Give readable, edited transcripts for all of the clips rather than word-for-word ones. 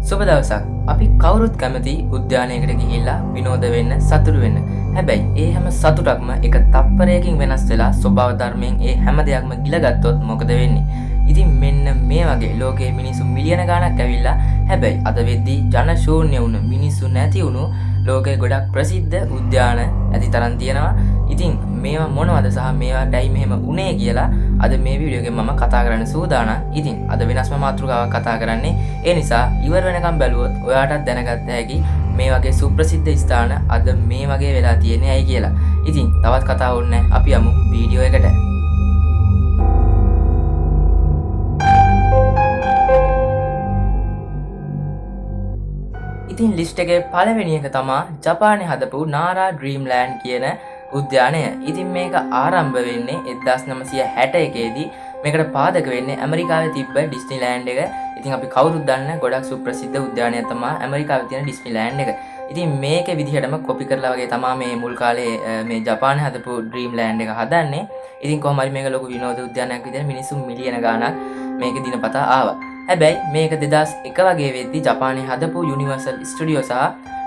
සුබ දවසක්. අපි කවුරුත් කැමති උද්‍යානයකට ගිහිල්ලා විනෝද වෙන්න, සතුටු වෙන්න. හැබැයි ඒ හැම සතුටක්ම එක තප්පරයකින් වෙනස් වෙලා ස්වභාව ධර්මයෙන් ඒ හැම දෙයක්ම ගිලගත්තොත් මොකද වෙන්නේ? ඉතින් මෙන්න මේ වගේ ලෝකයේ මිනිස්සු මිලියන ගණක් ඇවිල්ලා හැබැයි අද වෙද්දී ජන ශූන්‍ය වුණ මිනිස්සු නැති වුණු ලෝකයේ ගොඩක් ප්‍රසිද්ධ උද්‍යාන ඇති තරම් තියෙනවා. ඉතින් මේවා මොනවද සහ මේවාටයි මෙහෙම උනේ කියලා අද මේ වීඩියෝ එකෙන් මම කතා කරන්න සූදානම්. ඉතින් අද වෙනස්ම මාතෘකාවක් කතා කරන්නේ. ඒ නිසා ඉවර වෙනකම් බැලුවොත් ඔයාටත් දැනගන්න හැකි මේ වගේ සුප්‍රසිද්ධ ස්ථාන අද මේ වගේ වෙලා තියෙන්නේ ඇයි කියලා. ඉතින් තවත් කතා ඕනේ නැහැ. අපි යමු වීඩියෝ එකට. ඉතින් ලිස්ට් එකේ පළවෙනි එක තමයි ජපානයේ හදපු නාරා ඩ්‍රීම්ලෑන්ඩ් කියන උද්‍යානය. ඉතින් මේක ආරම්භ වෙන්නේ 1961 දී. මේකට පාදක වෙන්නේ ඇමරිකාවේ තිබ්බ ඩිස්නිලෑන්ඩ් එක. ඉතින් අපි කවුරුත් දන්න ගොඩක් සුප්‍රසිද්ධ උද්‍යානයක් තමයි ඇමරිකාවේ තියෙන ඩිස්නිලෑන්ඩ් එක. ඉතින් මේකේ විදිහටම කොපි කරලා වගේ තමයි මේ මුල් කාලේ මේ ජපානයේ හදපු ඩ්‍රීම්ලෑන්ඩ් එක හදන්නේ. ඉතින් කොහොම හරි මේක ලොකු විනෝද උද්‍යානයක් විදිහට මිනිස්සු මිලියන ගාණක් මේකේ දිනපතා ආවා. හැබැයි මේක 2001 වගේ වෙද්දී ජපානයේ හදපු යුනිවර්සල් ස්ටුඩියෝ සහ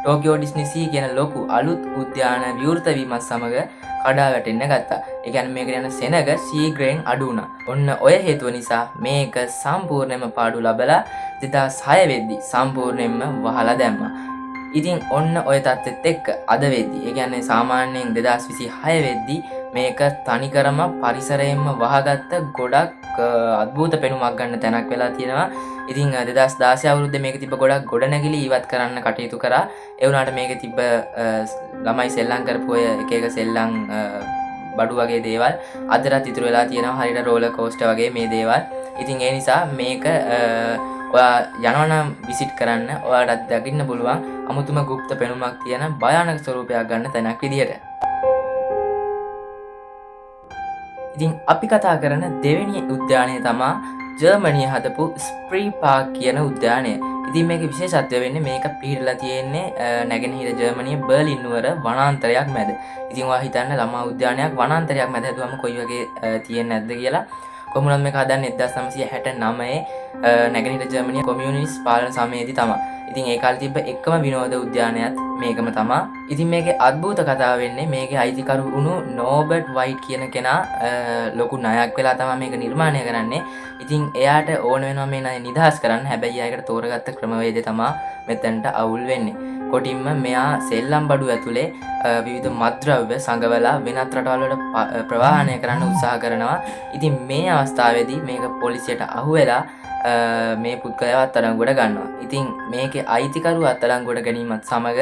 ටෝකියෝ ඩිස්නි සී කියන ලොකු අලුත් උද්‍යාන විවෘත වීමත් සමග කඩා වැටෙන්න ගත්තා. ඒ කියන්නේ මේකට යන සෙනග ශීඝ්‍රයෙන් අඩු වුණා. ඔන්න ඔය හේතුව නිසා මේක සම්පූර්ණයෙන්ම පාඩු ලැබලා 2006 වෙද්දී සම්පූර්ණයෙන්ම වහලා දැම්මා. ඉතින් ඔන්න ඔය තත්ත්වෙත් එක්ක අද වෙද්දී, ඒ කියන්නේ සාමාන්‍යයෙන් 2026 වෙද්දී මේක තනිකරම පරිසරයෙන්ම වහගත්ත ගොඩක් අద్භූත පෙනුමක් ගන්න තැනක් වෙලා තියෙනවා. ඉතින් 2016 අවුරුද්දේ මේක තිබ්බ ගොඩක් ගොඩනැගිලි ඉවත් කරන්න කටයුතු කරා. ඒ වුණාට මේකේ තිබ්බ ළමයි සෙල්ලම් කරපු ඔය එක එක සෙල්ලම් බඩු වගේ දේවල් අදටත් ඉතුරු වෙලා තියෙනවා. හරියට රෝලර් කෝස්ටර් වගේ මේ දේවල්. ඉතින් ඒ නිසා මේක ඔයා යනවා නම් විසිට් කරන්න. ඔයාලට දකින්න පුළුවන් අමුතුම গুপ্ত පෙනුමක් තියෙන භයානක ස්වරූපයක් ගන්න තැනක් විදියට. ඉතින් අපි කතා කරන දෙවෙනි උද්‍යානය තමයි ජර්මනියේ හදපු ස්ප්‍රී පාක් කියන උද්‍යානය. ඉතින් මේකේ විශේෂත්වය වෙන්නේ මේක පිහිටලා තියෙන්නේ නැගෙනහිර ජර්මනියේ බර්ලින් නුවර වනාන්තරයක් මැද. ඉතින් ඔයා හිතන්න ළමා උද්‍යානයක් වනාන්තරයක් මැද හදුවම කොයි වගේ තියෙන්නේ නැද්ද කියලා. කොහොමද මේක හදන්නේ 1969 නැගෙනහිර ජර්මනියේ කොමියුනිස්ට් පාලන සමයේදී තමයි. ඉතින් ඒ කාලේ තිබ්බ එකම විනෝද උද්‍යානයත් මේකම තමයි. ඉතින් මේකේ අద్భుත කතාව වෙන්නේ මේකේ අයිතිකරු වුණු නෝබර්ට් වයිට් කියන කෙනා ලොකු ණයක් වෙලා තමයි මේක නිර්මාණය කරන්නේ. ඉතින් එයාට ඕන වෙනවා මේ ණය නිදහස් කරන්න. හැබැයි එයාකට තෝරගත්ත ක්‍රමවේදය තමයි මෙතනට අවුල් වෙන්නේ. කොටින්ම මෙයා සෙල්ලම් බඩු ඇතුලේ විවිධ මත්ද්‍රව්‍ය සංගවලා වෙනත් රටවල් වලට ප්‍රවාහනය කරන්න උත්සාහ කරනවා. ඉතින් මේ අවස්ථාවේදී මේක පොලිසියට අහු වෙලා මේ පුද්ගලයාව අත්අඩංගුවට ගන්නවා. ඉතින් මේකේ අයිතිකරුව අත්අඩංගුවට ගැනීමත් සමග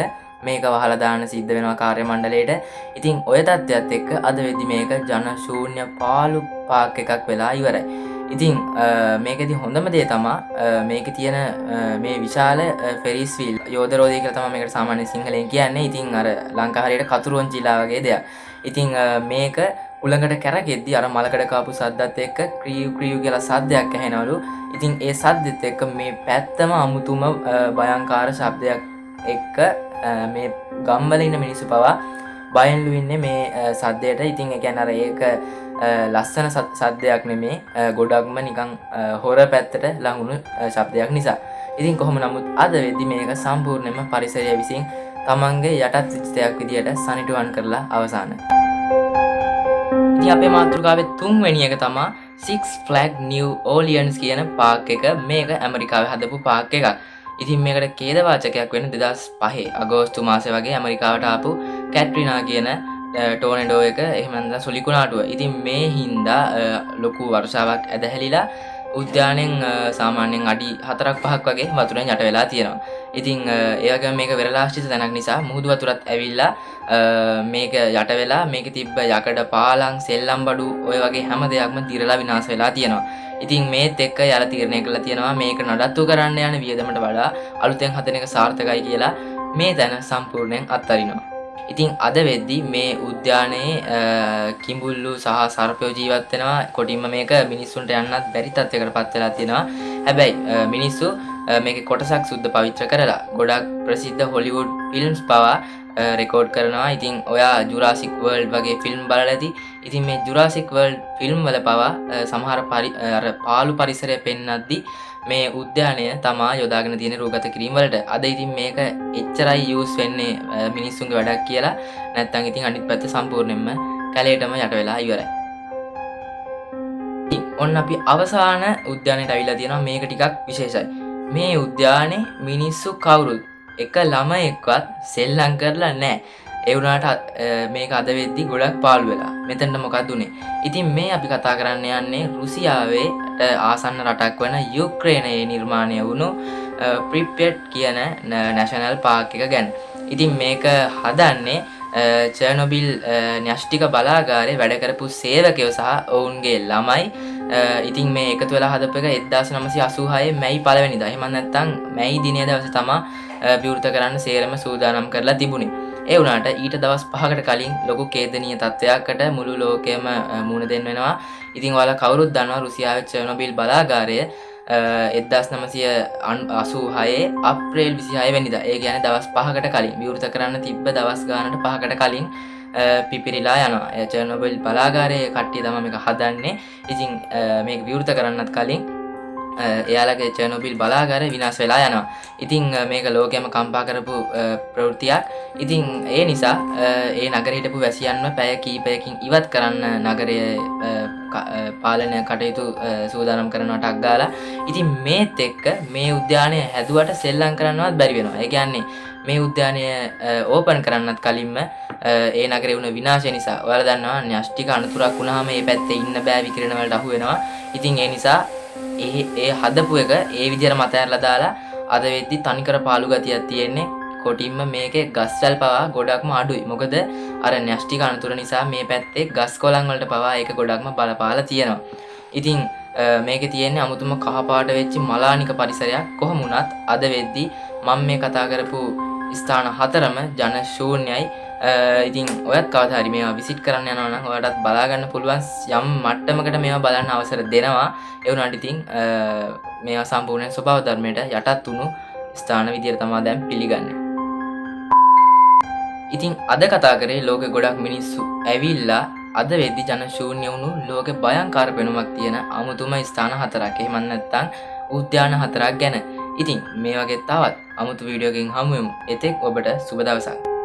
මේක වහලා දාන්න සිද්ධ වෙනවා කාර්ය මණ්ඩලයට. ඉතින් ඔය තත්ත්වයක් එක්ක අද වෙද්දි මේක ජන ශූන්‍ය පාළු පාක් එකක් වෙලා ඉවරයි. ඉතින් මේකෙදි හොඳම දේ තමයි මේකේ තියෙන මේ විශාල ෆෙරිස් වීල් යෝධරෝධය කියලා තමයි මේකට සාමාන්‍ය සිංහලෙන් කියන්නේ. ඉතින් අර ලංකාව හරියට කතුරුවන්චිලා වගේ දෙයක්. ඉතින් මේක උලඟට කැරගෙද්දි අර මලකඩ කාපු සද්දත් එක්ක ක්‍රියු ක්‍රියු කියලා සද්දයක් ඇහෙනවලු. ඉතින් ඒ සද්දෙත් එක්ක මේ පැත්තම අමුතුම භයංකාර ශබ්දයක් එක්ක මේ ගම්වල ඉන්න මිනිස්සු පවා බයෙන්ලු ඉන්නේ මේ සද්දයට. ඉතින් ඒ කියන්නේ අර ඒක ලස්සන සද්දයක් නෙමේ, ගොඩක්ම නිකන් හොර පැත්තට ලඟුණු ශබ්දයක් නිසා. ඉතින් කොහොම නමුත් අද වෙද්දි මේක සම්පූර්ණයෙන්ම පරිසරය විසින් තමන්ගේ යටත් සිද්ධියක් විදියට සනිටුවන් කරලා අවසానයි. ඉතින් අපේ මාතෘකාවේ තුන්වෙනි එක තමයි Six Flags New Orleans කියන පාක් එක. මේක ඇමරිකාවේ හදපු පාක් එකක්. ඉතින් මේකට ඛේදවාචකයක් වෙන 2005 අගෝස්තු මාසේ වගේ ඇමරිකාවට ආපු කැට්රිනා කියන ටෝනඩෝ එක එහෙම නැත්නම් සුලිකුණාටුව. ඉතින් මේ හින්දා ලොකු වර්ෂාවක් ඇදහැලිලා උද්‍යානයෙන් සාමාන්‍යයෙන් අඩි 4-5ක් වගේ වතුරෙන් යට වෙලා තියෙනවා. ඉතින් ඒ වගේම මේක වෙරළාශ්‍රිත තැනක් නිසා මුහුදු වතුරත් ඇවිල්ලා මේක යට වෙලා මේකේ තිබ්බ යකඩ පාලම් සෙල්ලම් බඩු ඔය වගේ හැම දෙයක්ම දිරලා විනාශ වෙලා තියෙනවා. ඉතින් මේත් එක්ක යාලා තීරණය කළා තියෙනවා මේක නඩත්තු කරන්න යන වියදමට වඩා අලුතෙන් හදන එක සාර්ථකයි කියලා මේ තැන සම්පූර්ණයෙන් අත්හරිනවා. ඉතින් අද වෙද්දි මේ උද්‍යානයේ කිඹුල්ලු සහ සර්පයෝ ජීවත් වෙනවා. කොටින්ම මේක මිනිස්සුන්ට යන්නත් බැරි තත්යකටපත් වෙලා තියෙනවා. හැබැයි මිනිස්සු මේකේ කොටසක් සුද්ධ පවිත්‍ර කරලා ගොඩක් ප්‍රසිද්ධ හොලිවුඩ් ෆිල්ම්ස් පවා රෙකෝඩ් කරනවා. ඉතින් ඔයා ජුරාසික් වර්ල්ඩ් වගේ ෆිල්ම් බලලා ඇති. ඉතින් මේ ජුරාසික් වර්ල්ඩ් ෆිල්ම් වල පවා සමහර පාළු පරිසරය පෙන්වද්දි මේ උද්‍යානය තමා යොදාගෙන තියෙන රූගත කිරීම වලට. අද ඉතින් මේක එච්චරයි යූස් වෙන්නේ මිනිස්සුන්ගේ වැඩක් කියලා. නැත්තම් ඉතින් අනිත් පැත්ත සම්පූර්ණයෙන්ම කැලේටම යට වෙලා ඉවරයි. ඔන්න අපි අවසාන උද්‍යානයට ඇවිල්ලා තියෙනවා. මේක ටිකක් විශේෂයි. මේ උද්‍යානයේ මිනිස්සු කවුරුත් එක ළමයෙක්වත් සෙල්ලම් කරලා නැහැ. ඒ වුණාට මේක අද වෙද්දි ගොඩක් පාළු වෙලා. මෙතනට මොකක්ද උනේ? ඉතින් මේ අපි කතා කරන්න යන්නේ රුසියාවේ ආසන්න රටක් වන යුක්‍රේනයේ නිර්මාණය වුණු ප්‍රිපෙට් කියන නැෂනල් පාර්ක් එක ගැන. ඉතින් මේක හදන්නේ චර්නොබිල් න්‍යෂ්ටික බලාගාරයේ වැඩ කරපු සේවකයෝ සහ ඔවුන්ගේ ළමයි. ඉතින් මේ එකතු වෙලා හදපු එක 1986 මැයි 1 වෙනිදා. එහෙම නැත්නම් මැයි දිනේ දවසේ තමයි විවෘත කරන්න සේරම සූදානම් කරලා තිබුණේ. ඒ වුණාට ඊට දවස් 5කට කලින් ලොකු ඛේදනීය තත්ත්වයකට මුළු ලෝකෙම මුහුණ දෙන්න වෙනවා. ඉතින් ඔයාලා කවුරුත් දන්නවා රුසියාවේ චර්නොබිල් බලාගාරය 1986 අප්‍රේල් 26 වෙනිදා. ඒ කියන්නේ දවස් 5කට කලින් විවෘත කරන්න තිබ්බ දවස් ගානකට 5කට කලින් පිපිරිලා යනවා. චර්නොබිල් බලාගාරයේ කට්ටිය තමයි මේක හදන්නේ. ඉතින් මේක විවෘත කරන්නත් කලින් එයාලගේ චර්නොබිල් බලාගාරය විනාශ වෙලා යනවා. ඉතින් මේක ලෝකෙම කම්පා කරපු ප්‍රවෘත්තියක්. ඉතින් ඒ නිසා ඒ නගරේ හිටපු වැසියන්ව පැය කීපයකින් ඉවත් කරන්න නගරයේ පාලනය කටයුතු සූදානම් කරනවට අක් ගාලා. ඉතින් මේත් එක්ක මේ උද්‍යානය හැදුවට සෙල්ලම් කරන්නවත් බැරි වෙනවා. ඒ කියන්නේ මේ උද්‍යානය ඕපන් කරන්නත් කලින්ම ඒ නගරේ වුණ විනාශය නිසා ඔයාලා දන්නවා න්‍යෂ්ටික අනතුරක් වුණාම මේ පැත්තේ ඉන්න බෑ විකිරණ වලට අහු වෙනවා. ඉතින් ඒ නිසා ඒ හදපු එක ඒ විදිහට මත ඇරලා දාලා අද වෙද්දි තනිකර පාළු ගතියක් තියෙන්නේ. කොටින්ම මේකේ ගස්වැල් පවා ගොඩක්ම අඩුයි. මොකද අර න්‍යෂ්ටික අනතුර නිසා මේ පැත්තේ ගස් කොළන් වලට පවා ඒක ගොඩක්ම බලපාලා තියෙනවා. ඉතින් මේකේ තියෙන්නේ අමුතුම කහපාට වෙච්ච මලානික පරිසරයක්. කොහොම වුණත් අද වෙද්දි මම මේ කතා කරපු ස්ථාන හතරම ජන ශූන්‍යයි. ඉතින් ඔයත් කවදා හරි මේවා විසිට් කරන්න යනවා නම් ඔයාලටත් බලා ගන්න පුළුවන්. යම් මට්ටමකට මේවා බලන්න අවසර දෙනවා. ඒ වුණාට ඉතින් මේවා සම්පූර්ණ ස්වභාව ධර්මයට යටත් වුණු ස්ථාන විදියට තමයි දැන් පිළිගන්නේ. ඉතින් අද කතා කරේ ලෝකෙ ගොඩක් මිනිස්සු ඇවිල්ලා අද වෙද්දි ජන ශූන්‍ය වුණු ලෝකෙ භයංකාර පෙනුමක් තියෙන අමුතුම ස්ථාන හතරක්. එහෙම නැත්නම් උද්‍යාන හතරක් ගැන. ඉතින් මේ වගේ තවත් අමුතු වීඩියෝ එකකින් හමු වෙමු. එතෙක් ඔබට සුබ දවසක්.